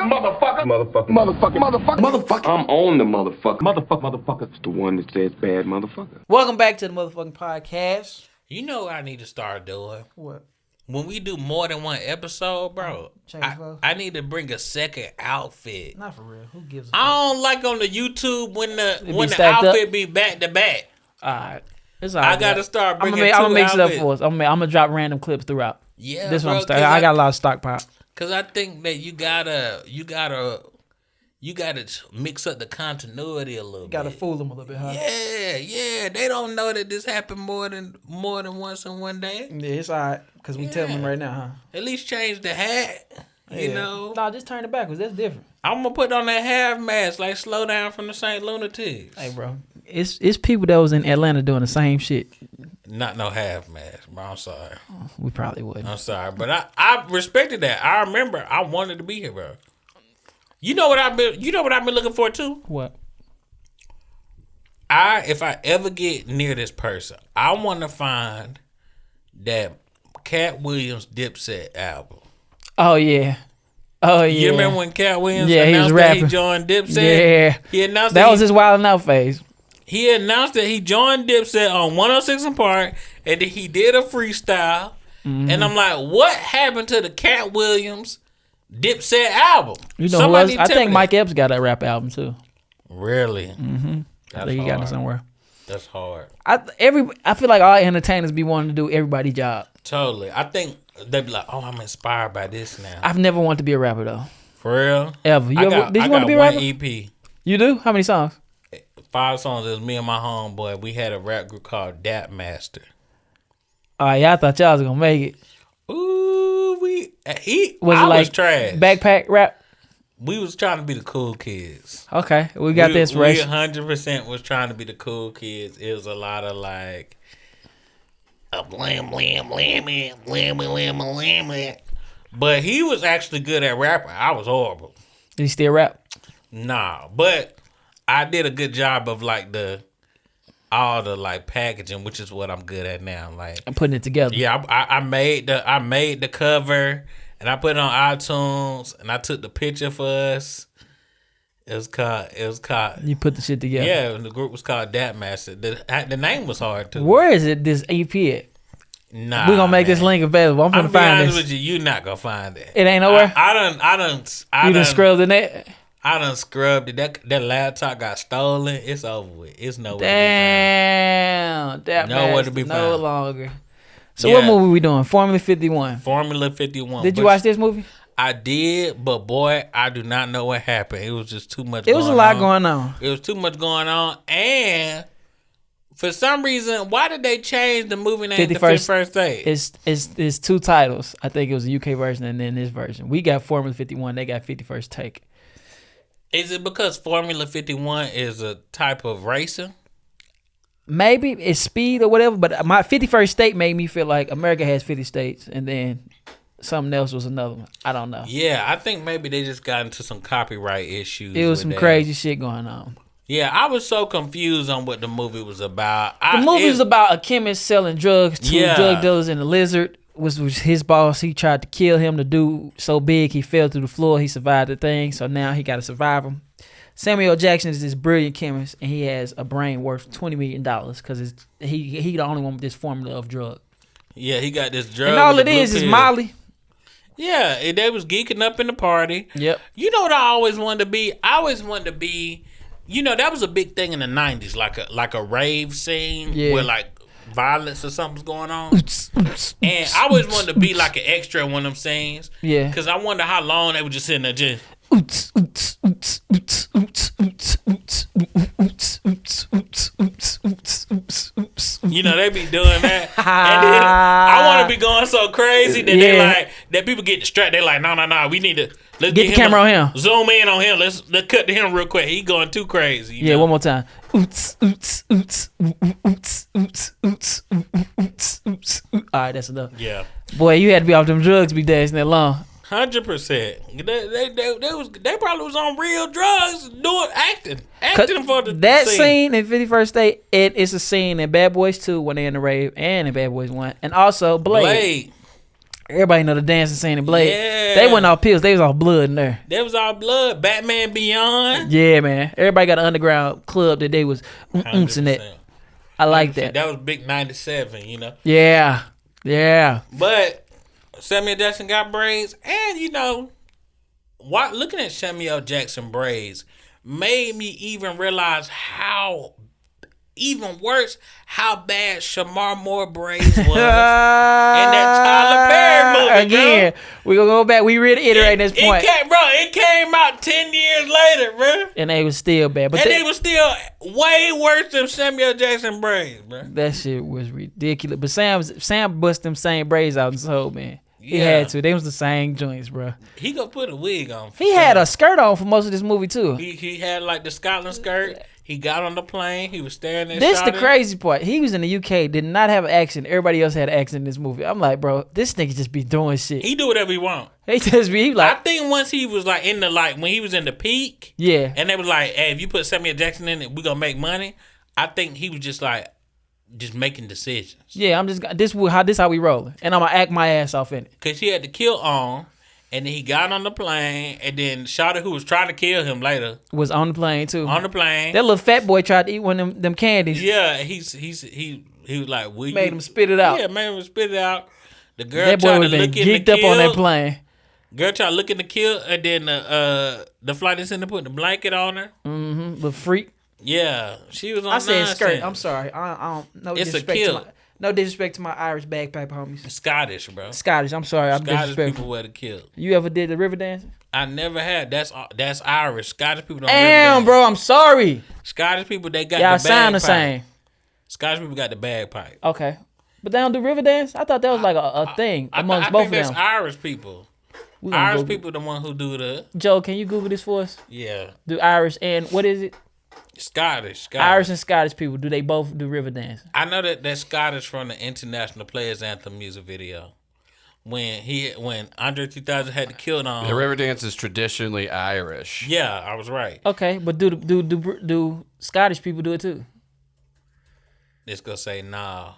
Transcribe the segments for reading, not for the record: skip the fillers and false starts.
Motherfucker. I'm on the motherfucker. Motherfucker. It's the one that says bad motherfucker. Welcome back to the motherfucking podcast. You know what I need to start doing? What? When we do more than one episode, bro, I need to bring a second outfit. Not for real. Who gives a fuck? I don't like on the YouTube when the outfit be back to back. Alright. It's all right. I gotta start bringing I'm gonna mix outfits. It up for us. I'm gonna drop random clips throughout. Yeah, this one I'm starting. I got a lot of stockpile. Cause I think that you gotta mix up the continuity a little bit. Gotta fool them a little bit, huh? Yeah. They don't know that this happened more than once in one day. Yeah, it's alright. Cause we telling them right now, huh? At least change the hat. You know? Nah, just turn it backwards. That's different. I'm gonna put on that half mask, like Slow Down from the St. Lunatics. Hey, bro. It's people that was in Atlanta doing the same shit. Not no half mask, bro. I'm sorry. We probably wouldn't. I'm sorry, but I respected that. I remember I wanted to be here, bro. You know what I've been looking for too? What? If I ever get near this person, I want to find that Cat Williams Dipset album. Oh yeah. You remember when Cat Williams announced that he joined Dipset? Yeah. He announced that was his Wild 'N Out phase. He announced that he joined Dipset on 106 and Park, and then he did a freestyle. Mm-hmm. And I'm like, what happened to the Cat Williams Dipset album? You know who else? I think Mike Epps got that rap album too. Really? Mm-hmm. I think he got it somewhere. That's hard. I feel like all entertainers be wanting to do everybody's job. Totally. I think they be like, oh, I'm inspired by this now. I've never wanted to be a rapper though. For real? Ever. Did you want to be a rapper? EP. You do? How many songs? 5 songs. It was me and my homeboy. We had a rap group called Dat Master. Oh, yeah, I thought y'all was gonna make it. Ooh, I was trash. Backpack rap? We was trying to be the cool kids. Okay, we got the inspiration. We 100% was trying to be the cool kids. It was a lot of like, blam, blam, blam, blam, blam, blam, blam. But he was actually good at rapping. I was horrible. Did he still rap? Nah, but I did a good job of like all the like packaging, which is what I'm good at now. Like I'm putting it together. Yeah, I made the cover and I put it on iTunes and I took the picture for us. It was called. You put the shit together. Yeah, and the group was called Dat Master. The name was hard too. Where is it? This EP at? Nah, we're gonna make this link available. I'm gonna find this. Honest with you, you're not gonna find it. It ain't nowhere. I done. You done scrubbed the net. I done scrubbed it. That laptop got stolen. It's over with. It's nowhere. Damn. Nowhere to be found. No longer. So what movie we doing? Formula 51. Formula 51. Did you watch this movie? I did, but boy, I do not know what happened. It was just too much. It was a lot going on. It was too much going on, and for some reason, why did they change the movie name to 51st Take? It's 2 titles. I think it was a UK version and then this version. We got Formula 51. They got 51st Take. Is it because Formula 51 is a type of racing? Maybe it's speed or whatever, but my 51st state made me feel like America has 50 states and then something else was another one. I don't know. Yeah, I think maybe they just got into some copyright issues. It was some crazy shit going on. Yeah, I was so confused on what the movie was about. The movie was about a chemist selling drugs to drug dealers, and the lizard was his boss. He tried to kill him. The dude so big he fell through the floor. He survived the thing, so now he got to survive him. Samuel L. Jackson is this brilliant chemist, and he has a brain worth $20 million because he the only one with this formula of drug. Yeah, he got this drug. And all it is Molly. Yeah, they was geeking up in the party. Yep. You know what I always wanted to be? I always wanted to be, that was a big thing in the 90s, like a rave scene where like violence or something's going on. And I always wanted to be like an extra in one of them scenes. Yeah. Because I wonder how long they were just sitting there just. They be doing that. And then I want to be going so crazy that they like that people get distracted. They like, no, we need to let's get the camera on him. Zoom in on him. Let's cut to him real quick. He going too crazy. Yeah, one more time. All right, that's enough. Yeah. Boy, you had to be off them drugs to be dancing that long. 100%. They probably was on real drugs doing acting for that scene in 51st State. It's a scene in Bad Boys 2 when they're in the rave and in Bad Boys 1, and also Blade. Everybody know the dancing scene in Blade. Yeah. They wasn't all pills. They was all blood in there. There was all blood. Batman Beyond. Yeah, man. Everybody got an underground club that they was in that. I like that. That was big 97, you know? Yeah. Yeah. But Samuel Jackson got braids. And, you know, looking at Samuel Jackson braids made me even realize how bad Shamar Moore braids was in that Tyler Perry movie. Again, we gonna go back. We reiterating this point. It came out 10 years later, bro. And they was still bad. But they was still way worse than Samuel Jackson braids, bro. That shit was ridiculous. But Sam bust them same braids out in Soul, man. He had to. They was the same joints, bro. He gonna put a wig on. He had a skirt on for most of this movie too. He had like the Scotland skirt. He got on the plane. He was staring at. This the crazy part. He was in the UK, did not have an accent. Everybody else had an accent in this movie. I'm like, bro, this nigga just be doing shit. He do whatever he want. He like. I think once he was like in the when he was in the peak. Yeah. And they was like, hey, if you put Samuel Jackson in it, we gonna make money. I think he was just making decisions. Yeah, I'm just this how we rolling, and I'm gonna act my ass off in it. Cause he had to kill on. And then he got on the plane, and then Shawty, who was trying to kill him later, was on the plane too. On the plane, that little fat boy tried to eat one of them candies. Yeah, he was like, made him spit it out. Yeah, made him spit it out. The girl that boy tried was to look been in the geeked up on that plane. Girl tried to look in the kill, and then the flight attendant put the blanket on her. Mm-hmm. The freak. Yeah, she was on. I said skirt. I'm sorry. I don't. No it's disrespect a kill. No disrespect to my Irish bagpipe homies. Scottish, bro. Scottish. I'm sorry. I'm Scottish disrespectful. people wear the kill. You ever did the river dance? I never had. That's Irish. Scottish people don't. Damn, bro. I'm sorry. Scottish people, they got y'all the bagpipe. sound the same. Scottish people got the bagpipe. Okay, but they don't do river dance. I thought that was like a thing amongst both of them. I think that's Irish people. Irish people the one who do the. Joe, can you Google this for us? Yeah. Do Irish and what is it? Scottish. Irish and Scottish people, do they both do river dance? I know that's Scottish from the International Players Anthem music video. When Andre 3000 had to kill on the river dance is traditionally Irish. Yeah, I was right. Okay, but do Scottish people do it too? It's gonna say nah.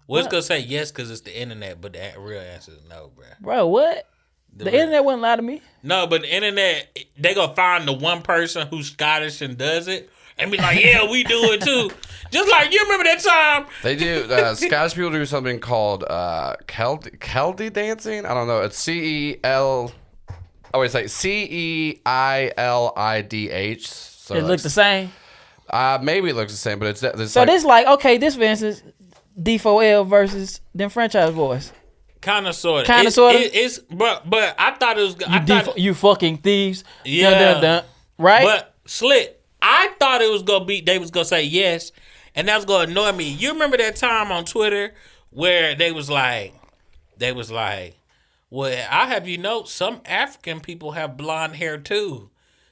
Well, it's gonna say yes because it's the internet, but the real answer is no, bro. Bro, what? The internet wouldn't lie to me. No, but the internet, they gonna find the one person who's Scottish and does it. And be like, yeah, we do it too. Just like, you remember that time? They do. Scottish people do something called Celtic dancing. I don't know. It's CEILIDH. So it looks the same? Maybe it looks the same, but it's so this like, okay, this for instance, D4L versus them franchise boys. Kind of, sort of. Kind of, sort of. But I thought it was. You fucking thieves. Yeah. Dun, dun, dun. Right? But Slick, I thought it was gonna be. They was gonna say yes, and that was gonna annoy me. You remember that time on Twitter where they was like, well, I have you know, some African people have blonde hair too,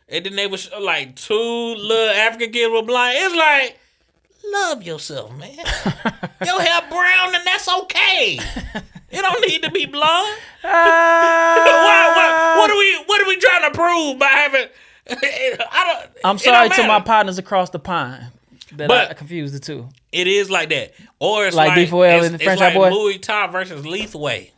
and then they was like 2 little African kids with blonde. It's like, love yourself, man. Your hair brown, and that's okay. It don't need to be blonde. What are we trying to prove by having? I'm sorry to my partners across the pond that I confused the two. It is like that, or it's like D4L and the franchise boy. Muay Thai versus Lethway.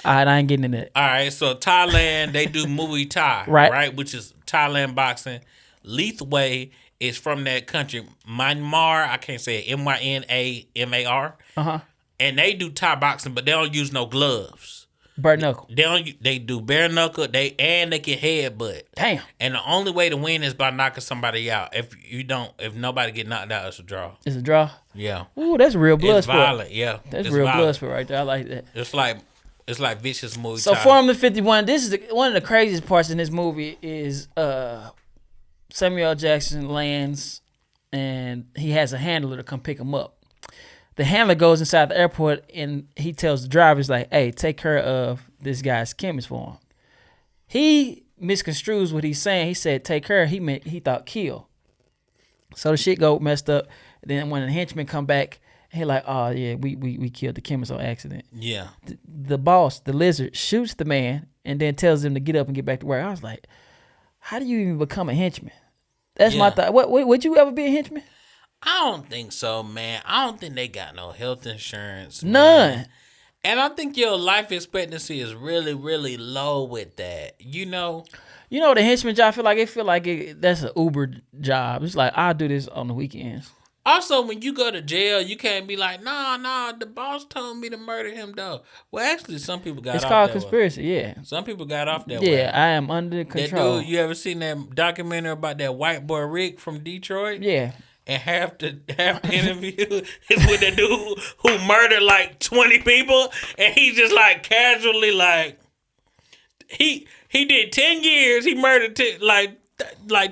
All right, I ain't getting in that. All right, so Thailand they do Muay Thai, right, which is Thailand boxing. Lethway is from that country, Myanmar. I can't say it. Myanmar. And they do Thai boxing, but they don't use no gloves. Bare knuckle. They do bare knuckle. They can headbutt. Damn. And the only way to win is by knocking somebody out. If nobody get knocked out, it's a draw. It's a draw. Yeah. Ooh, that's real blood sport. It's violent. Yeah. That's real blood sport right there. I like that. It's like vicious Muay Thai. So Formula 51. This is one of the craziest parts in this movie is Samuel Jackson lands and he has a handler to come pick him up. The handler goes inside the airport and he tells the drivers like, hey, take care of this guy's chemist for him. He misconstrues what he's saying. He said, take care. He thought kill. So the shit go messed up. Then when the henchmen come back, he like, oh yeah, we killed the chemist on accident. Yeah. The boss, the lizard, shoots the man and then tells him to get up and get back to work. I was like, how do you even become a henchman? That's my thought. Would you ever be a henchman? I don't think so, man. I don't think they got no health insurance. None. Man. And I think your life expectancy is really, really low with that. You know the henchman job. I feel like that's an Uber job. It's like I'll do this on the weekends. Also, when you go to jail, you can't be like, nah, the boss told me to murder him, though. Well, actually, some people got off that. It's called conspiracy, yeah. Some people got off that way. Yeah, I am under control. That dude, you ever seen that documentary about that white boy Rick from Detroit? Yeah. And half the interview is with the dude who murdered like 20 people, and he's just like casually like, he did 10 years, he murdered like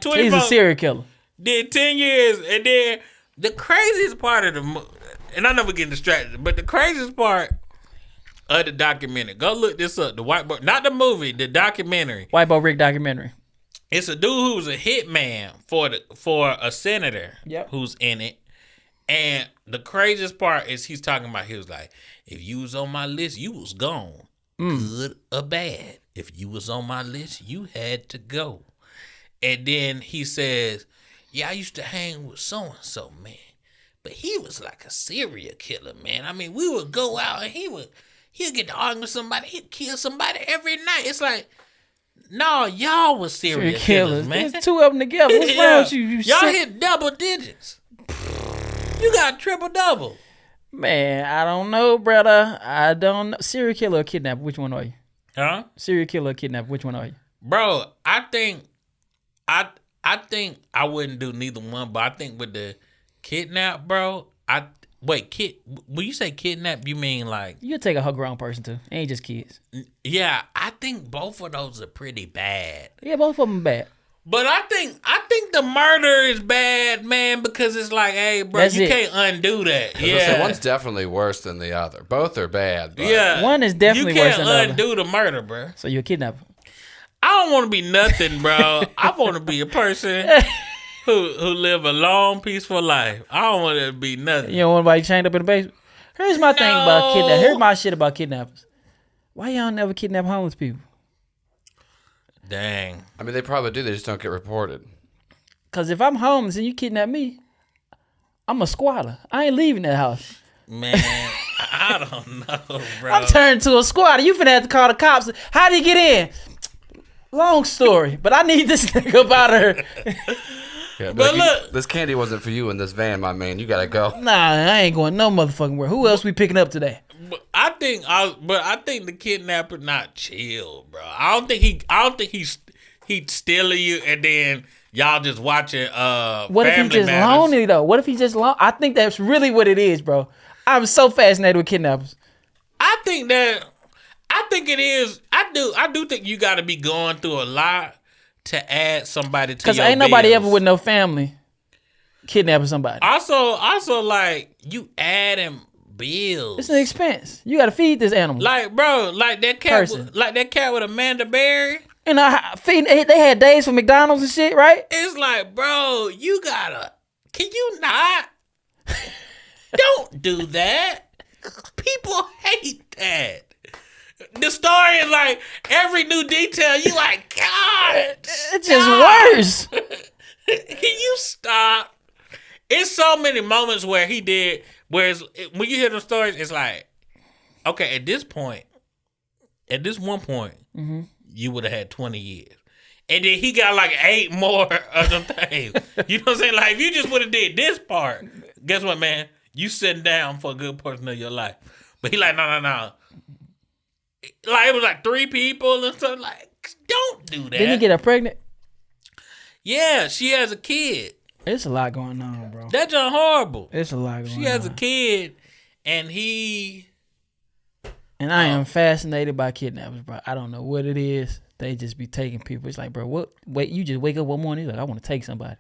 20 He's a serial killer. Did 10 years, and then the craziest part of and I never get distracted, but the craziest part of the documentary, go look this up, the White Boy, not the movie, the documentary. White Boy Rick documentary. It's a dude who's a hitman for a senator who's in it. And the craziest part is he's talking about, he was like, if you was on my list, you was gone. Good or bad. If you was on my list, you had to go. And then he says, yeah, I used to hang with so-and-so, man. But he was like a serial killer, man. I mean, we would go out and he'll get to argue with somebody. He'd kill somebody every night. It's like, no, y'all was serial killers, man. There's two of them together. What's wrong with you? Y'all hit double digits. You got triple-double. Man, I don't know, brother. I don't know. Serial killer or kidnapper, which one are you? Huh? Serial killer or kidnapper, which one are you? Bro, I think I wouldn't do neither one, but I think with the kidnap, bro, when you say kidnap, you mean like... You take a grown person too. It ain't just kids. Yeah, I think both of those are pretty bad. Yeah, both of them bad. But I think the murder is bad, man, because it's like, hey, bro, you can't undo that. Yeah, one's definitely worse than the other. Both are bad. But yeah, one is definitely worse than the other. You can't undo the murder, bro. So you're a kidnapper. I don't want to be nothing, bro. I want to be a person who live a long, peaceful life. I don't want to be nothing. You don't want anybody chained up in the basement? Here's my thing about kidnapping. Here's my shit about kidnappers. Why y'all never kidnap homeless people? Dang. I mean, they probably do. They just don't get reported. Because if I'm homeless and you kidnap me, I'm a squatter. I ain't leaving that house. Man, I don't know, bro. I'm turning to a squatter. You finna have to call the cops. How did he get in? Long story, but I need this nigga up out of here. Yeah, but look, this candy wasn't for you in this van, my man. You gotta go. Nah, I ain't going no motherfucking where. Who else we picking up today? But I think the kidnapper not chill, bro. I don't think he'd steal you and then y'all just watching What if he just lonely though? What if he just lonely? I think that's really what it is, bro. I'm so fascinated with kidnappers. I think it is. I do think you got to be going through a lot to add somebody to your Because ain't nobody ever with no family kidnapping somebody. Also, like, you adding bills. It's an expense. You got to feed this animal. Like, bro, like that cat with Amanda Berry. And they had days for McDonald's and shit, right? It's like, bro, can you not? Don't do that. People hate that. The story is like, every new detail, you like, God. It's just worse. Can you stop? It's so many moments where he did, whereas when you hear the stories, it's like, okay, at this one point, you would have had 20 years. And then he got like 8 more of them things. You know what I'm saying? Like, if you just would have did this part, guess what, man? You sitting down for a good portion of your life. But he like, no. Like, it was like 3 people and stuff. Like, don't do that. Didn't he get her pregnant? Yeah, she has a kid. It's a lot going on, bro. That's just horrible. It's a lot going on. She has a kid, and he... And I am fascinated by kidnappers, bro. I don't know what it is. They just be taking people. It's like, bro, what? Wait, you just wake up one morning, you're like, I want to take somebody.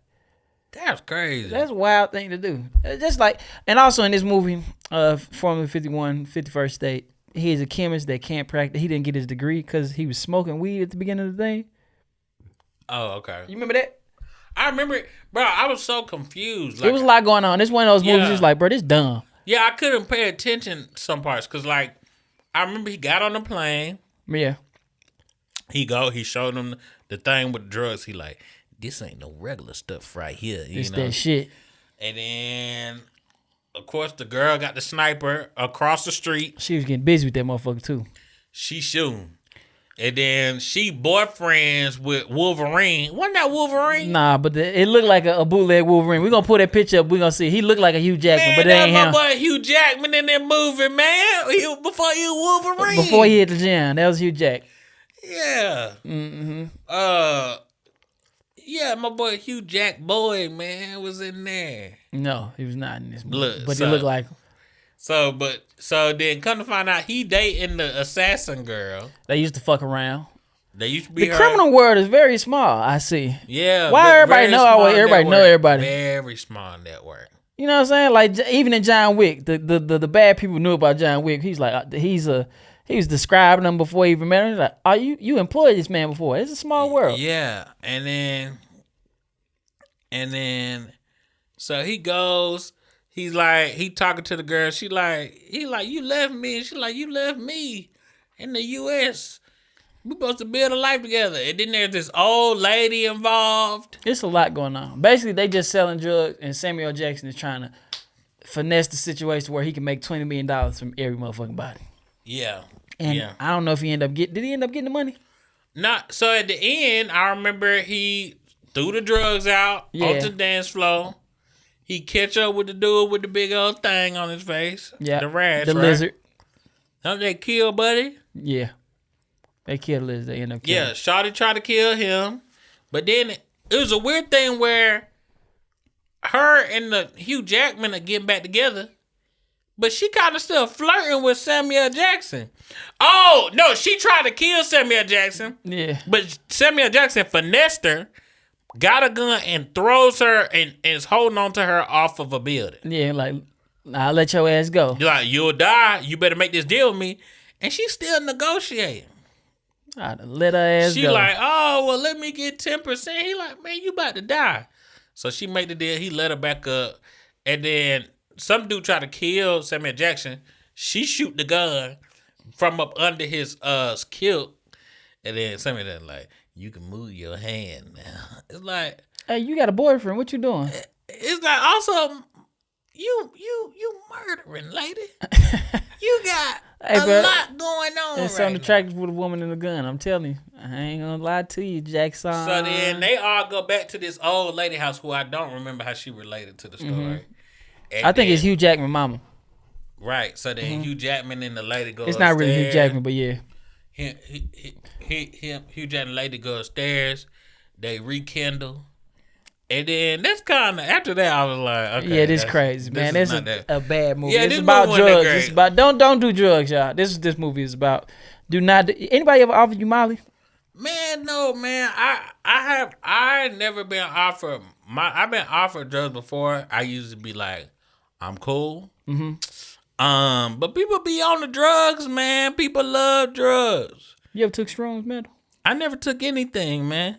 That's crazy. That's a wild thing to do. It's just like, and also in this movie, Formula 51, 51st State, he is a chemist that can't practice. He didn't get his degree because he was smoking weed at the beginning of the thing. Oh, okay. You remember that? I remember it. Bro, I was so confused. Like, it was a lot going on. It's one of those movies just like, bro, this dumb. Yeah, I couldn't pay attention some parts because, like, I remember he got on the plane. Yeah. He showed him the thing with the drugs. He like, this ain't no regular stuff right here. It's that shit. And then of course, the girl got the sniper across the street. She was getting busy with that motherfucker too. She shooting. And then she boyfriends with Wolverine. Wasn't that Wolverine? Nah, but it looked like a bootleg Wolverine. We're gonna pull that picture up. We're gonna see. He looked like a Hugh Jackman, Man, but that ain't my him. boy Hugh Jackman in that movie, man. Before he was Wolverine. Before he hit the gym, that was Hugh Jack. Yeah. Mm-hmm. Yeah, my boy Hugh Jack Boy, man, was in there. No, he was not in this movie. Look, but he looked like him. So then come to find out he dating the assassin girl. They used to fuck around. They used to be The criminal world is very small, I see. Yeah. Why everybody know everybody know everybody? Very small network. You know what I'm saying? Like even in John Wick, the bad people knew about John Wick. He's like he was describing them before he even met him. He's like, "Oh, you employed this man before? It's a small world." Yeah, and then, so he goes. He's like, he talking to the girl. He like, you left me, and she like, you left me in the U.S. We supposed to build a life together. And then there's this old lady involved. It's a lot going on. Basically, they just selling drugs, and Samuel Jackson is trying to finesse the situation where he can make $20 million from every motherfucking body. Yeah. And I don't know if did he end up getting the money? Not so at the end, I remember he threw the drugs out onto the dance floor. He catch up with the dude with the big old thing on his face. Yeah. The rash, the lizard. Don't they kill Buddy? Yeah. They killed the lizard. They end up killing him. Yeah, Shawty tried to kill him. But then it was a weird thing where her and the Hugh Jackman are getting back together. But she kind of still flirting with Samuel Jackson. Oh, no, she tried to kill Samuel Jackson. Yeah. But Samuel Jackson finessed her, got a gun, and throws her and is holding on to her off of a building. Yeah, like, I'll let your ass go. You're like, you'll die. You better make this deal with me. And she's still negotiating. I'd let her ass go. She like, oh, well, let me get 10%. He like, man, you about to die. So she made the deal. He let her back up. And then some dude tried to kill Samuel Jackson. She shoot the gun from up under his kilt. And then Samuel Jackson like, you can move your hand now. It's like, hey, you got a boyfriend. What you doing? It's like also, you murdering, lady. You got a lot going on. There's something attractive with a woman in a gun. I'm telling you. I ain't gonna lie to you, Jackson. So then they all go back to this old lady house who I don't remember how she related to the story. Mm-hmm. I think it's Hugh Jackman mama. Right. So then Hugh Jackman and the lady go It's upstairs. not really Hugh Jackman, but yeah. Hugh Jackman and the lady go upstairs. They rekindle. And then that's kind of, after that, I was like, okay. Yeah, this crazy, man. This is a bad movie. Yeah, it's this about movie drugs. great. It's about, don't do drugs, y'all. This movie is about, anybody ever offered you Molly? Man, no, man. I never been offered, I've been offered drugs before. I used to be like, I'm cool. Mm-hmm. But people be on the drugs, man. People love drugs. You ever took shrooms, man? I never took anything, man.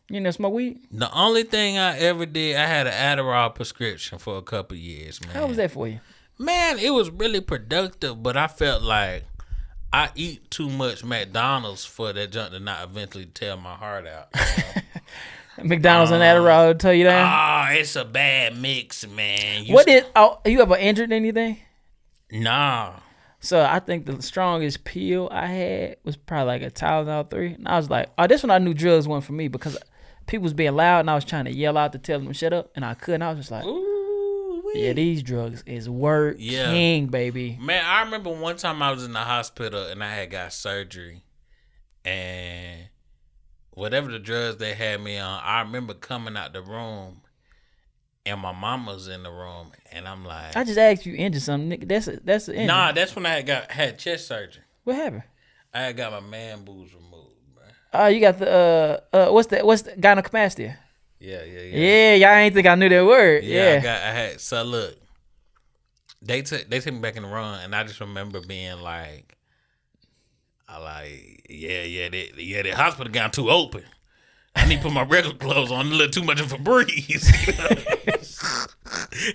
You never smoke weed? The only thing I ever did, I had an Adderall prescription for a couple years, man. How was that for you? Man, it was really productive, but I felt like I eat too much McDonald's for that junk to not eventually tear my heart out. You know? McDonald's and Adderall tell you that? Oh, it's a bad mix, man. You ever injured anything? Nah. So I think the strongest pill I had was probably like a Tylenol 3. And I was like, oh, this one I knew drugs weren't for me because people was being loud and I was trying to yell out to tell them to shut up. And I couldn't. I was just like, ooh-wee. Yeah, these drugs is working, baby. Man, I remember one time I was in the hospital and I had got surgery. And whatever the drugs they had me on, I remember coming out the room and my mama was in the room, and I'm like, I just asked you injured something, nigga. That's an injury. Nah, that's when I had chest surgery. What happened? I had got my man boobs removed, bro. Oh, you got the what's the gynecomastia? Yeah. Yeah, y'all ain't think I knew that word. Yeah. So look, they took me back in the room, and I just remember being like, the hospital got too open. I need to put my regular clothes on. A little too much of a breeze.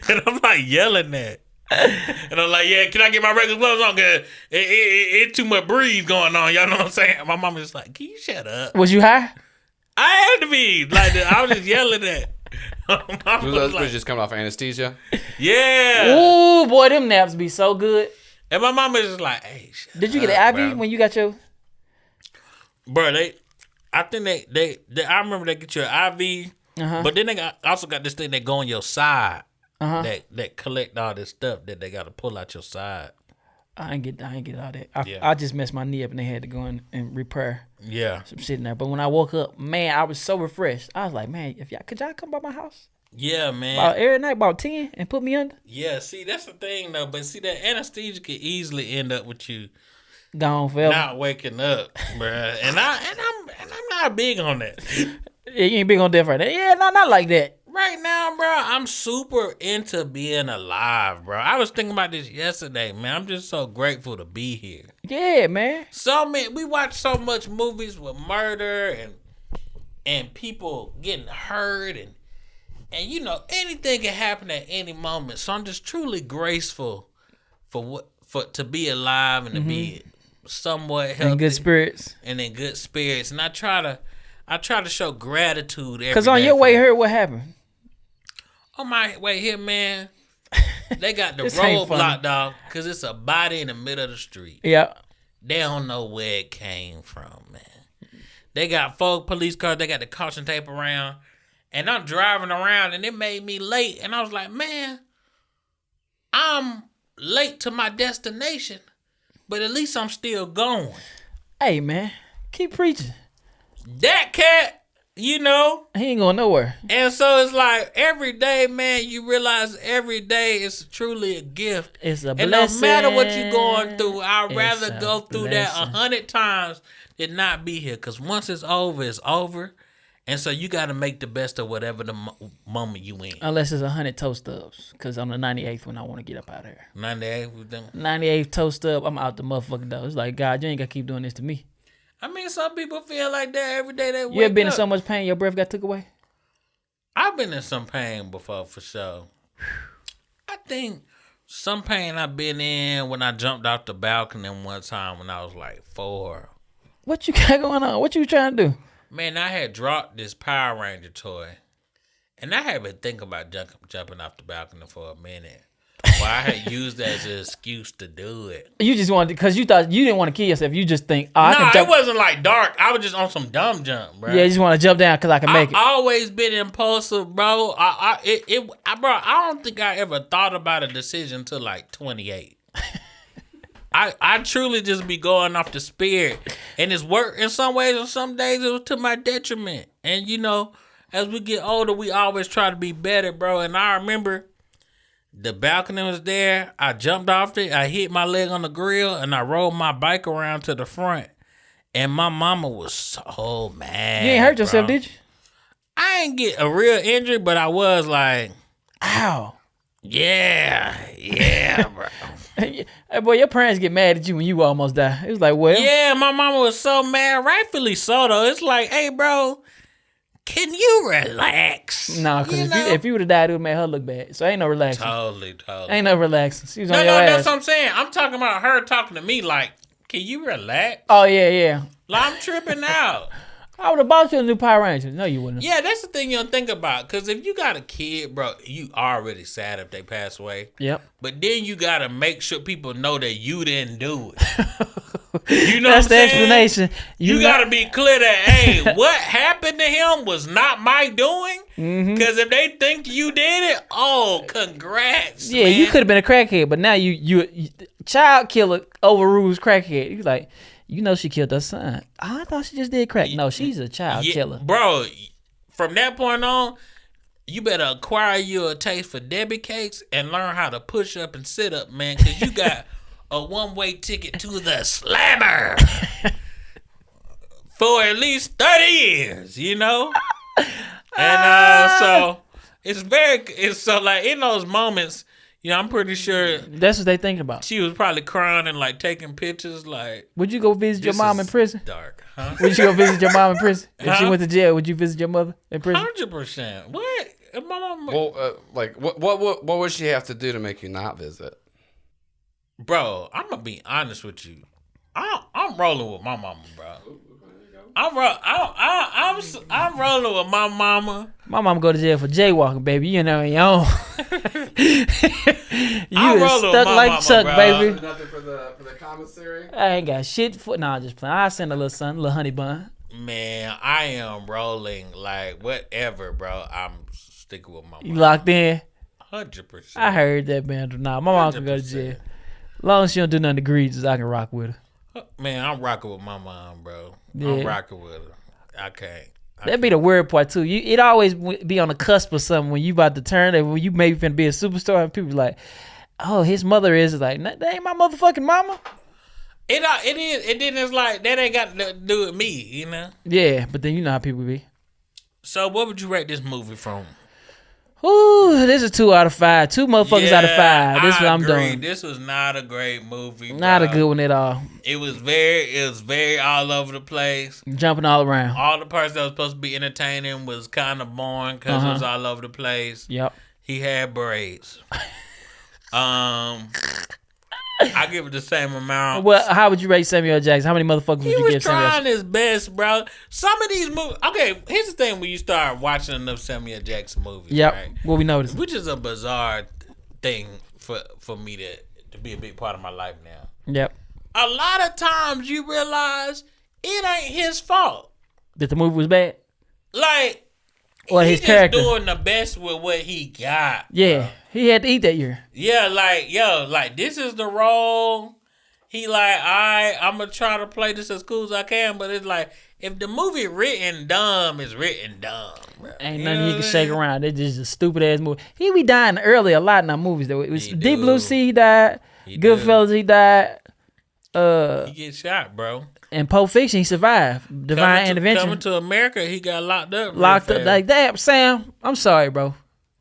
And I'm like yelling that. And I'm like, yeah, can I get my regular clothes on? Cause it's too much breeze going on. Y'all know what I'm saying? My mom was just like, can you shut up? Was you high? I had to be. Like, I was just yelling that. Was just coming off anesthesia. Yeah. Ooh, boy, them naps be so good. And my mama is just like, hey, did you get an IV when you got your? Bro, I think they I remember they get you an IV, but then they also got this thing that go on your side that collect all this stuff that they got to pull out your side. I ain't get all that. I just messed my knee up and they had to go in and repair. Yeah, some shit in there. But when I woke up, man, I was so refreshed. I was like, man, could y'all come by my house? Yeah, man. Every night about 10 and put me under. Yeah, see, that's the thing though. But see, that anesthesia could easily end up with you gone forever, not waking up, bruh. And I'm not big on that. Yeah, you ain't big on that right now. Yeah, not like that. Right now, bro, I'm super into being alive, bro. I was thinking about this yesterday, man. I'm just so grateful to be here. Yeah, man. We watch so much movies with murder and people getting hurt and you know, anything can happen at any moment. So I'm just truly graceful for to be alive and to be somewhat healthy. In good spirits. And in good spirits. And I try to show gratitude every day. Because on your way here, what happened? On my way here, man, they got the road blocked off because it's a body in the middle of the street. Yeah. They don't know where it came from, man. They got 4 police cars. They got the caution tape around. And I'm driving around, and it made me late. And I was like, man, I'm late to my destination, but at least I'm still going. Hey, man, keep preaching. That cat, you know, he ain't going nowhere. And so it's like every day, man, you realize every day is truly a gift. It's a blessing. And no matter what you're going through, I'd rather go through that 100 times than not be here. Because once it's over, it's over. And so you got to make the best of whatever the moment you in. Unless it's 100 toe stubs. Because on the 98th one, I want to get up out of here. 98th with them? 98th toe stub, I'm out the motherfucking door. It's like, God, you ain't got to keep doing this to me. I mean, some people feel like that every day they wake up. You ever been in so much pain your breath got took away? I've been in some pain before, for sure. I think some pain I've been in when I jumped off the balcony one time when I was like 4. What you got going on? What you trying to do? Man, I had dropped this Power Ranger toy, and I had been thinking about jumping off the balcony for a minute. Well, I had used that as an excuse to do it. You just wanted, because you thought you didn't want to kill yourself. You just think, I can jump. It wasn't like dark. I was just on some dumb jump, bro. Yeah, you just want to jump down because I can make it. I've always been impulsive, bro. Bro, I don't think I ever thought about a decision until like 28. I truly just be going off the spirit. And it's work in some ways, and some days it was to my detriment. And, you know, as we get older, we always try to be better, bro. And I remember the balcony was there. I jumped off it. I hit my leg on the grill, and I rolled my bike around to the front. And my mama was so mad. You ain't hurt yourself, did you? I ain't get a real injury, but I was like, ow. Yeah, bro. Hey, boy, your parents get mad at you when you almost die. It was like, well. Yeah, my mama was so mad. Rightfully so, though. It's like, hey, bro, can you relax? No, because if you would have died, it would have made her look bad. So ain't no relaxing. Totally. Ain't no relaxing. She was on your ass. That's what I'm saying. I'm talking about her talking to me like, can you relax? Oh, yeah. Like, I'm tripping out. I would have bought you a new Power Ranger. No, you wouldn't. Yeah, that's the thing you don't think about. Because if you got a kid, bro, you already sad if they pass away. Yep. But then you got to make sure people know that you didn't do it. You know that's what I'm saying? That's the explanation. You got to be clear that, hey, what happened to him was not my doing. Because if they think you did it, oh, congrats, yeah, man. You could have been a crackhead, but now you child killer overrules crackhead. You like... You know she killed her son. I thought she just did crack. No, she's a child killer. Bro, from that point on, you better acquire you a taste for Debbie cakes and learn how to push up and sit up, man, because you got a one-way ticket to the slammer for at least 30 years, you know? And so it's so like in those moments, you know, I'm pretty sure that's what they thinking about. She was probably crying and like taking pictures. Like, would you go visit your mom in prison? Dark, huh? Would you go visit your mom in prison if she went to jail? Would you visit your mother in prison? 100%. What? My mom. Well, like, what would she have to do to make you not visit? Bro, I'm gonna be honest with you. I'm rolling with my mama, bro. I'm rolling with my mama. My mama go to jail for jaywalking, baby. You know your own. You is stuck like mama, Chuck, bro. Baby. Nothing for the commissary. I ain't got shit for. Nah, just playing. I send a little son, a little honey bun. Man, I am rolling like whatever, bro. I'm sticking with my mama. You locked in? 100%. I heard that, man. Nah, my mom can go to jail. As long as she don't do nothing egregious, I can rock with her. Man, I'm rocking with my mom, bro. Yeah. I'm rocking with her. I can't. That'd be the weird part too. It always be on the cusp of something when you about to turn and when you maybe finna be a superstar and people like, oh, his mother is like, that ain't my motherfucking mama. It is. It didn't. It's like that ain't got to do with me, you know. Yeah, but then you know how people be. So, what would you rate this movie from? Ooh, this is 2 out of 5. 2 motherfuckers out of 5. This is what I'm agree. doing. This was not a great movie. Not a good one at all. It was very all over the place. Jumping all around. All the parts that was supposed to be entertaining was kind of boring because it was all over the place. Yep. He had braids. I give it the same amount. Well, how would you rate Samuel Jackson? How many motherfuckers would you give Samuel Jackson? He was trying his best, bro. Some of these movies. Okay, here's the thing: when you start watching enough Samuel Jackson movies, yep. Right? What we noticed, which is a bizarre thing for me to be a big part of my life now. Yep. A lot of times you realize it ain't his fault that the movie was bad. Like. Or his character doing the best with what he got. Yeah, bro. He had to eat that year. Yeah, like this is the role. He like, I'm gonna try to play this as cool as I can, but it's like if the movie written dumb is written dumb, bro. Ain't nothing he can shake around. It's just a stupid ass movie. He be dying early a lot in our movies though. It was Deep Blue Sea, he died. Goodfellas, he died. He get shot, bro. In Pulp Fiction, he survived. Divine Intervention. Coming to America, he got locked up. Locked up like that. Sam, I'm sorry, bro.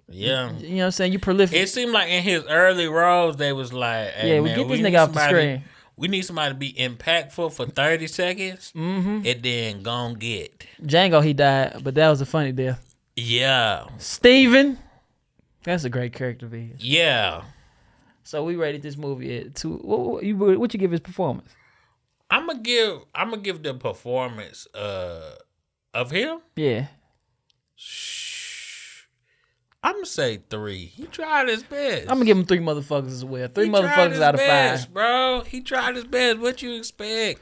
Yeah. You know what I'm saying? You prolific. It seemed like in his early roles, they was like, hey, yeah, man, we get this nigga off the screen. We need somebody to be impactful for 30 seconds and then gon' get. Django, he died, but that was a funny death. Yeah. Steven, that's a great character of his. Yeah. So we rated this movie at 2. What you give his performance? I'm gonna give the performance of him. Yeah. I'm gonna say 3. He tried his best. I'm gonna give him 3 motherfuckers as well. 3 motherfuckers out of 5, bro. He tried his best. What you expect?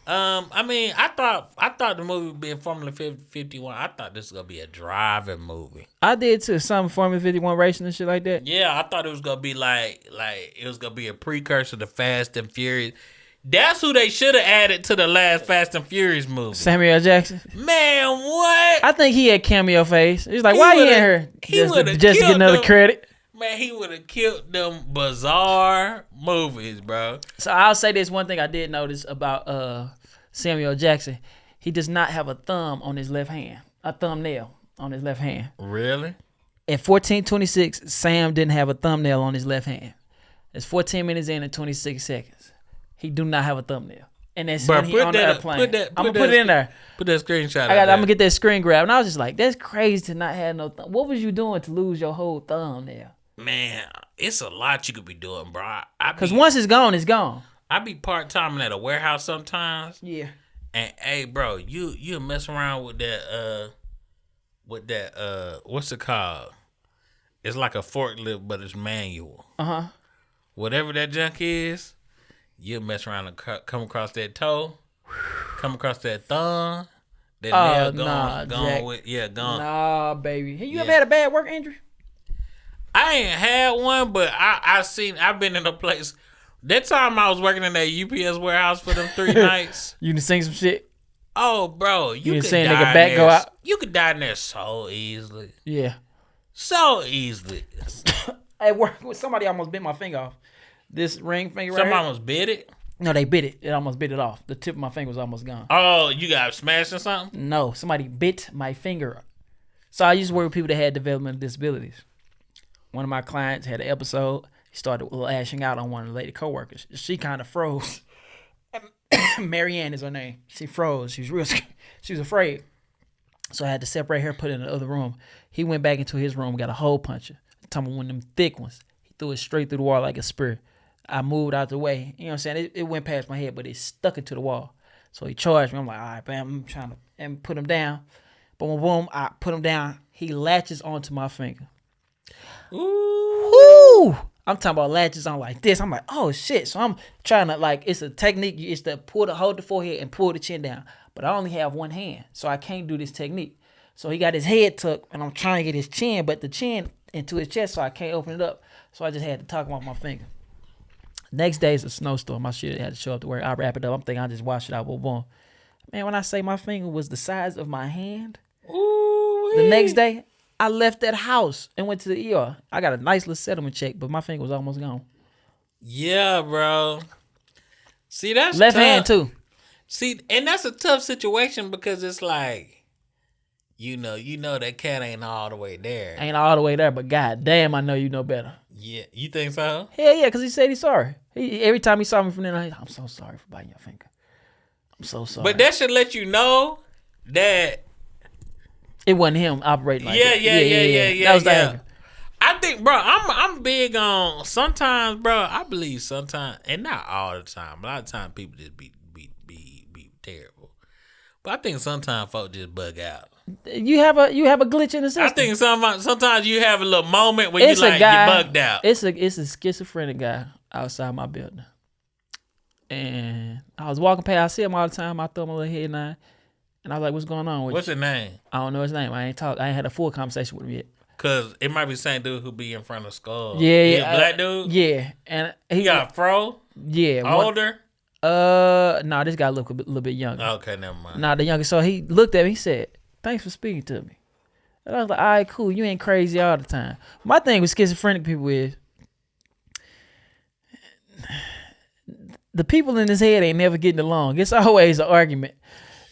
I mean, I thought the movie being Formula 51. I thought this was gonna be a driving movie. I did too. Some Formula 51 racing and shit like that. Yeah, I thought it was gonna be like it was gonna be a precursor to Fast and Furious. That's who they should have added to the last Fast and Furious movie. Samuel Jackson. Man, what? I think he had cameo face. He's like, why he in here? Just to get another credit. Man, he would have killed them bizarre movies, bro. So I'll say this one thing I did notice about Samuel Jackson. He does not have a thumb on his left hand. A thumbnail on his left hand. Really? At 14:26, Sam didn't have a thumbnail on his left hand. It's 14 minutes in and 26 seconds. He do not have a thumbnail. And that's when he on the airplane. I'm going to put it in there. Put that screenshot I'm going to get that screen grab. And I was just like, that's crazy to not have no thumb. What was you doing to lose your whole thumbnail? Man, it's a lot you could be doing, bro. Because once it's gone, it's gone. I be part-timing at a warehouse sometimes. Yeah. And, hey, bro, you mess around with that, what's it called? It's like a forklift, but it's manual. Uh-huh. Whatever that junk is. You mess around and come across that toe, come across that thumb, that nail gone with, gone. Nah, baby. You ever had a bad work injury? I ain't had one, but I've been in a place. That time I was working in that UPS warehouse for them 3 nights. You done seen some shit? Oh, bro, you could seen die nigga back go out? You could die in there so easily. Yeah. So easily. At work, somebody almost bit my finger off. This ring finger right here. Somebody almost bit it? No, they bit it. It almost bit it off. The tip of my finger was almost gone. Oh, you got smashed or something? No, somebody bit my finger. So I used to work with people that had developmental disabilities. One of my clients had an episode. He started lashing out on one of the lady coworkers. She kind of froze. Marianne is her name. She froze. She was real scared. She was afraid. So I had to separate her, put her in the other room. He went back into his room, got a hole puncher. I'm talking about one of them thick ones. He threw it straight through the wall like a spear. I moved out the way. You know what I'm saying? It went past my head, but it stuck into the wall. So he charged me. I'm like, all right, bam, I'm trying to and put him down. Boom, boom, I put him down. He latches onto my finger. Ooh. I'm talking about latches on like this. I'm like, oh shit. So I'm trying to like, it's a technique. It's to hold the forehead and pull the chin down. But I only have one hand, so I can't do this technique. So he got his head tucked, and I'm trying to get his chin, but the chin into his chest, so I can't open it up. So I just had to tuck him off my finger. Next day is a snowstorm. My shit had to show up to work. I wrap it up. I'm thinking I just wash it out. Boom, boom. Man, when I say my finger was the size of my hand, the next day I left that house and went to the ER. I got a nice little settlement check, but my finger was almost gone. Yeah, bro. See, that's left tough. hand too. See, and that's a tough situation because it's like, you know that cat ain't all the way there. Ain't all the way there, but goddamn, I know you know better. Yeah, you think so? Hell yeah, because he said he's sorry. Every time he saw me from then on, I'm so sorry for biting your finger. I'm so sorry. But that should let you know that it wasn't him operating like that. Yeah. That was the anger. I think, bro, I'm big on sometimes, bro. I believe sometimes, and not all the time. A lot of times people just be terrible. But I think sometimes folks just bug out. You have a glitch in the system. I think sometimes you have a little moment where you bugged out. It's a schizophrenic guy outside my building. And I was walking past, I see him all the time. I throw him a little head nod. And I was like, what's going on with What's you? his name? I don't know his name. I ain't had a full conversation with him yet. Cause it might be the same dude who be in front of Skull. Yeah. He a black dude? Yeah. And he got a fro? Yeah. Older? No, this guy look a little bit younger. Okay, never mind. Nah, the youngest. So he looked at me, he said, thanks for speaking to me. And I was like, all right, cool. You ain't crazy all the time. My thing with schizophrenic people is the people in his head ain't never getting along. It's always an argument.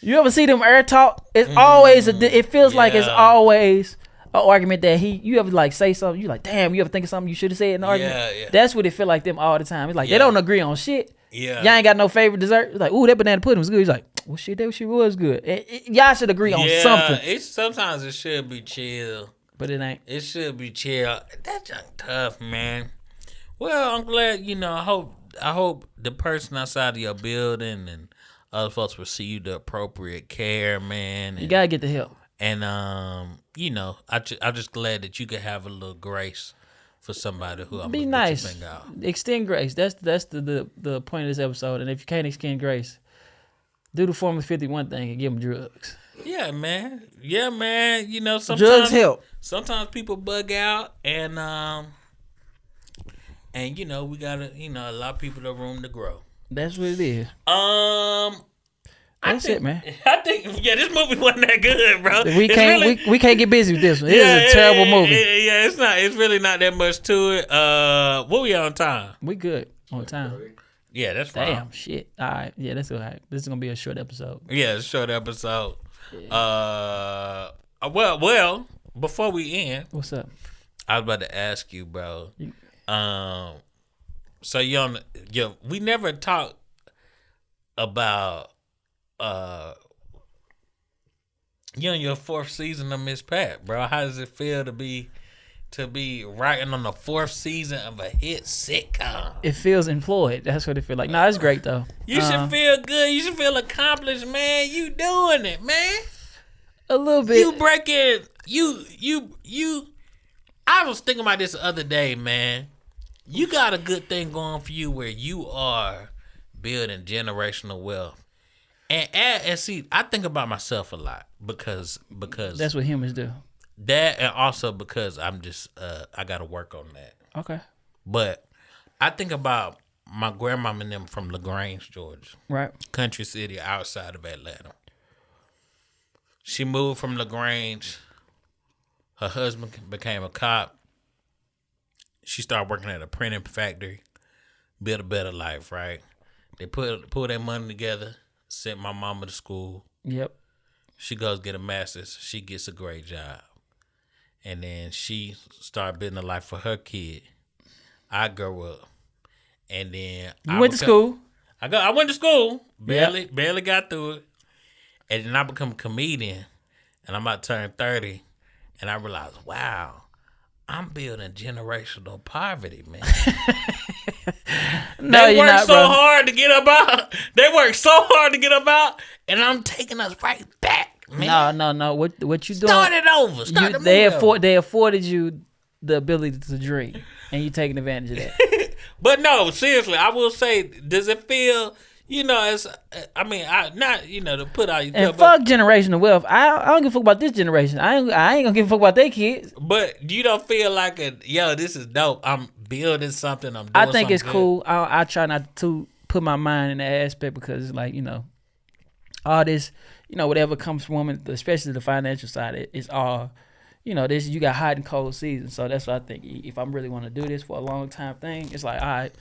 You ever see them air talk? It's always it feels like it's always an argument that you ever like say something, you like, damn, you ever think of something you should have said in the argument? Yeah. That's what it feel like them all the time. It's like they don't agree on shit. Yeah. Y'all ain't got no favorite dessert. It's like, ooh, that banana pudding was good. He's like, well, shit, that shit was good. Y'all should agree on something. Sometimes it should be chill. But it ain't. It should be chill. That's just tough, man. Well, I'm glad, I hope the person outside of your building and other folks receive the appropriate care, man. And, you gotta get the help. And I'm just glad that you could have a little grace for somebody who I'm be nice. Extend grace. That's the point of this episode. And if you can't extend grace, do the Formula 51 thing and give them drugs. Yeah, man. Sometimes drugs help. Sometimes people bug out, and we gotta, a lot of people have room to grow. That's what it is. That's it, man. I think this movie wasn't that good, bro. We can't get busy with this one. It is a terrible movie. It's not. It's really not that much to it. What we on time? We good on time. Yeah, that's fine. Damn shit. All right. Yeah, that's all right. This is gonna be a short episode. Yeah, it's a short episode. Yeah. Well, before we end, what's up? I was about to ask you, bro. So we never talked about you're in your 4th season of Miss Pat, bro. How does it feel to be writing on the 4th season of a hit sitcom? It feels employed. That's what it feels like. Nah, it's great though. You should feel good. You should feel accomplished, man. You doing it, man. A little bit. You breaking. You. I was thinking about this the other day, man. You got a good thing going for you where you are building generational wealth. And see, I think about myself a lot because that's what humans do. That, and also because I'm just I got to work on that. Okay. But I think about my grandmama and them from LaGrange, Georgia. Right. Country city outside of Atlanta. She moved from LaGrange. Her husband became a cop. She started working at a printing factory. Built a better life, right? They pull their money together. Sent my mama to school. Yep. She goes get a master's. She gets a great job. And then she started building a life for her kid. I grew up. And then I went to school. I went to school. Barely got through it. And then I become a comedian. And I'm about to turn 30. And I realized, wow, I'm building generational poverty, man. No, they you're work not, so bro. hard to get up out. They work so hard to get up out, and I'm taking us right back, man. No. What you doing? Start it over. Start the They movie over. they afforded you the ability to dream, and you taking advantage of that. But no, seriously, I will say, does it feel? It's. I mean, not to put out your And fuck generational wealth. I don't give a fuck about this generation. I ain't gonna give a fuck about their kids. But you don't feel like this is dope. I'm building something. I'm doing I think it's good. cool. I try not to put my mind in that aspect because it's like, all this, whatever comes from it, especially the financial side, it's all, this, you got hot and cold seasons. So that's what I think. If I'm really want to do this for a long time thing, it's like, all right,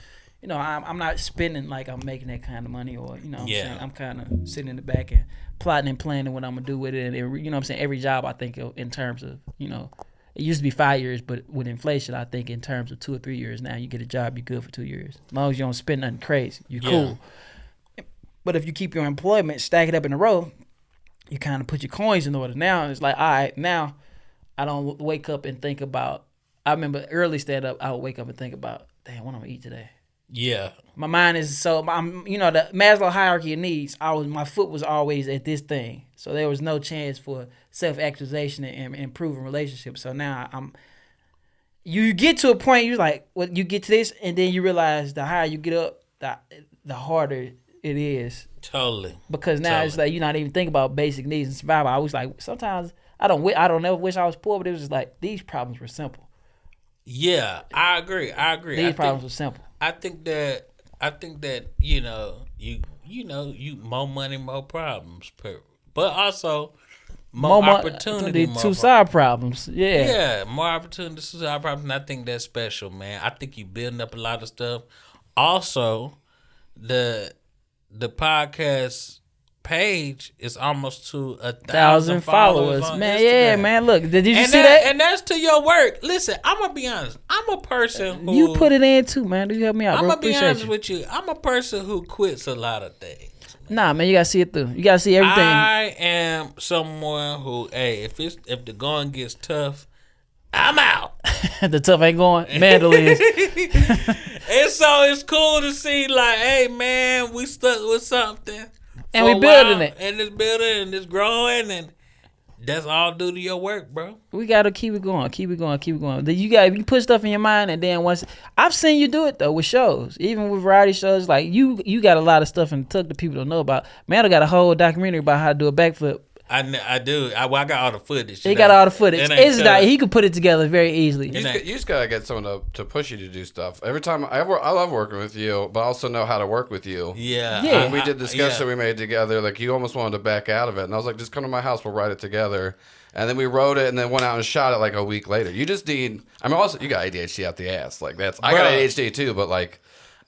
I'm not spending like I'm making that kind of money, or what I'm saying, I'm kind of sitting in the back and plotting and planning what I'm gonna do with it. And what I'm saying, every job I think in terms of, it used to be 5 years, but with inflation, I think in terms of 2 or 3 years now, you get a job, you're good for 2 years. As long as you don't spend nothing crazy, you're cool. But if you keep your employment, stack it up in a row, you kind of put your coins in order. Now it's like, all right, now I don't wake up and think about. I remember early stand up, I would wake up and think about, damn, what I'm gonna eat today. Yeah. My mind is the Maslow hierarchy of needs. My foot was always at this thing, so there was no chance for self-actualization and improving relationships. So now you get to a point you're like, well, you get to this, and then you realize the higher you get up, the harder it is. Totally. Because now it's like you're not even thinking about basic needs and survival. I was like, sometimes I don't ever wish I was poor, but it was just like these problems were simple. Yeah, I agree. These problems were simple. I think that you more money, more problems, but also more opportunity, two side problems. Yeah, more opportunity, two side problems. And I think that's special, man. I think you building up a lot of stuff. Also, the podcast page is almost to 1,000 followers on man. Instagram. Yeah, man. Look, did you see that? And that's to your work. Listen, I'm gonna be honest. I'm a person who you put it in too, man. You help me out, I'm bro. gonna be honest with you. I'm a person who quits a lot of things. Nah, man, you gotta see it through. You gotta see everything. I am someone who, if the going gets tough, I'm out. The tough ain't going. Mandel is. And so it's cool to see, like, hey, man, we stuck with something. And we building it. And it's building and it's growing, and that's all due to your work, bro. We gotta keep it going. You put stuff in your mind, and then once I've seen you do it though with shows, even with variety shows. Like you got a lot of stuff in the tuck that people don't know about. Mandel got a whole documentary about how to do a backflip. I do. I got all the footage. He got all the footage. He could put it together very easily. You just gotta get someone to push you to do stuff. Every time I love working with you, but I also know how to work with you. Yeah. When we did the sketch that we made together, like you almost wanted to back out of it, and I was like, just come to my house, we'll write it together. And then we wrote it, and then went out and shot it like a week later. You just need. I mean, also you got ADHD out the ass. Like I got ADHD too, but like.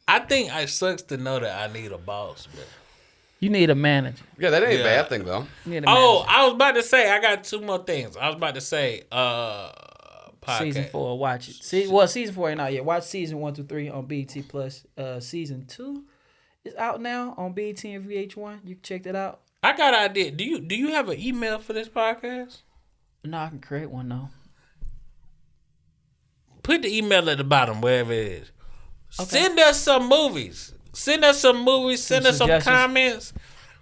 I think it sucks to know that I need a boss, bro. You need a manager. Yeah, that ain't a bad thing though. I was about to say, I got two more things. I was about to say, podcast. Season 4, watch it. Season 4 ain't out yet. Watch season 1 through 3 on BET Plus. Season 2 is out now on BET and VH1. You can check that out. I got an idea. Do you have an email for this podcast? No, I can create one though. Put the email at the bottom, wherever it is. Okay. Send us some movies. Send us some comments.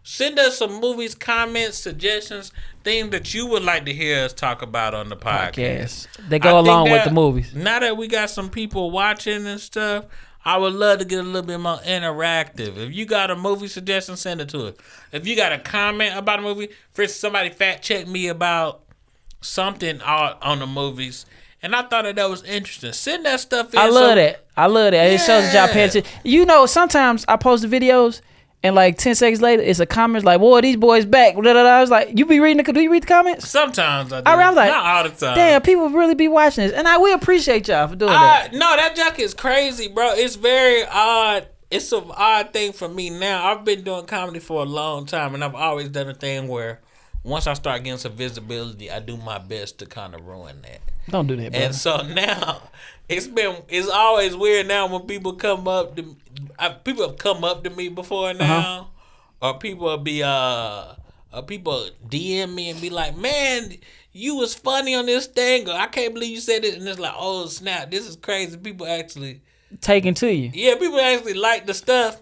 Send us some movies, comments, suggestions, things that you would like to hear us talk about on the podcast. They go along with the movies. Now that we got some people watching and stuff, I would love to get a little bit more interactive. If you got a movie suggestion, send it to us. If you got a comment about a movie, for instance, somebody fact checked me about something on the movies, and I thought that was interesting. Send that stuff in. I love that. Yeah. It shows that y'all pay attention. Sometimes I post the videos, and like 10 seconds later, it's a comment like, "Boy, these boys back." I was like, "You be reading do you read the comments?" Sometimes I do. I was like, not all the time. Damn, people really be watching this, and we appreciate y'all for doing that. No, that junk is crazy, bro. It's very odd. It's an odd thing for me now. I've been doing comedy for a long time, and I've always done a thing where once I start getting some visibility, I do my best to kind of ruin that. Don't do that, bro. And so now it's always weird now when people come up to people have come up to me before now, or people will be people DM me and be like, "Man, you was funny on this thing," or "I can't believe you said it," and it's like, "Oh snap, this is crazy." People actually taken to you. Yeah, people actually like the stuff.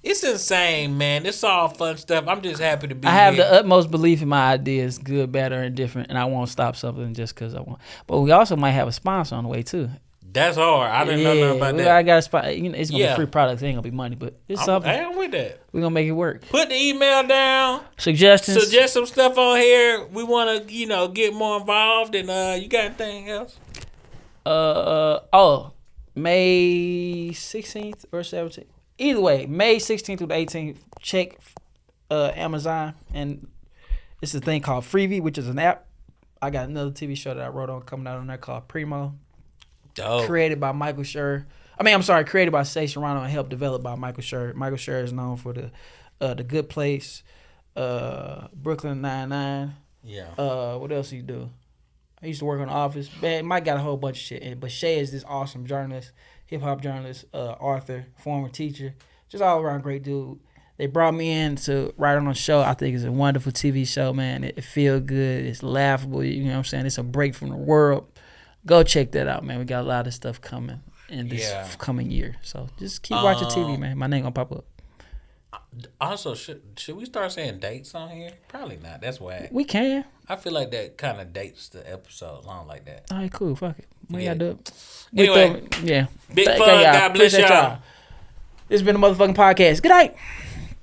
It's insane, man. It's all fun stuff. I'm just happy to be here. I have the utmost belief in my ideas, good, bad, or indifferent, and I won't stop something just because I want. But we also might have a sponsor on the way too. That's hard. I didn't know nothing about that. I got a spot. You know, it's gonna be free products. It ain't gonna be money, but it's something. I'm with that. We're gonna make it work. Put the email down. Suggestions. Suggest some stuff on here. We want to, get more involved. And you got anything else? May 16th or 17th. Either way, May 16th through the 18th. Check Amazon, and it's a thing called Freebie, which is an app. I got another TV show that I wrote on coming out on there called Primo. Dope. Created by Michael Schur. Created by Say Serrano and helped develop by Michael Schur. Michael Schur is known for the Good Place, Brooklyn Nine-Nine. Yeah. What else he do? I used to work on The Office. Man, Mike got a whole bunch of shit. But Shay is this awesome journalist, hip hop journalist, author, former teacher, just all around great dude. They brought me in to write on a show. I think it's a wonderful TV show, man. It feels good. It's laughable. You know what I'm saying? It's a break from the world. Go check that out, man. We got a lot of stuff coming in this coming year. So just keep watching TV, man. My name gonna pop up. Also, should we start saying dates on here? Probably not. That's whack. We can. I feel like that kind of dates the episode. I don't like that. All right, cool. Fuck it. We gotta do it. Anyway, yeah. Big fun. God bless y'all. This has been a motherfucking podcast. Good night.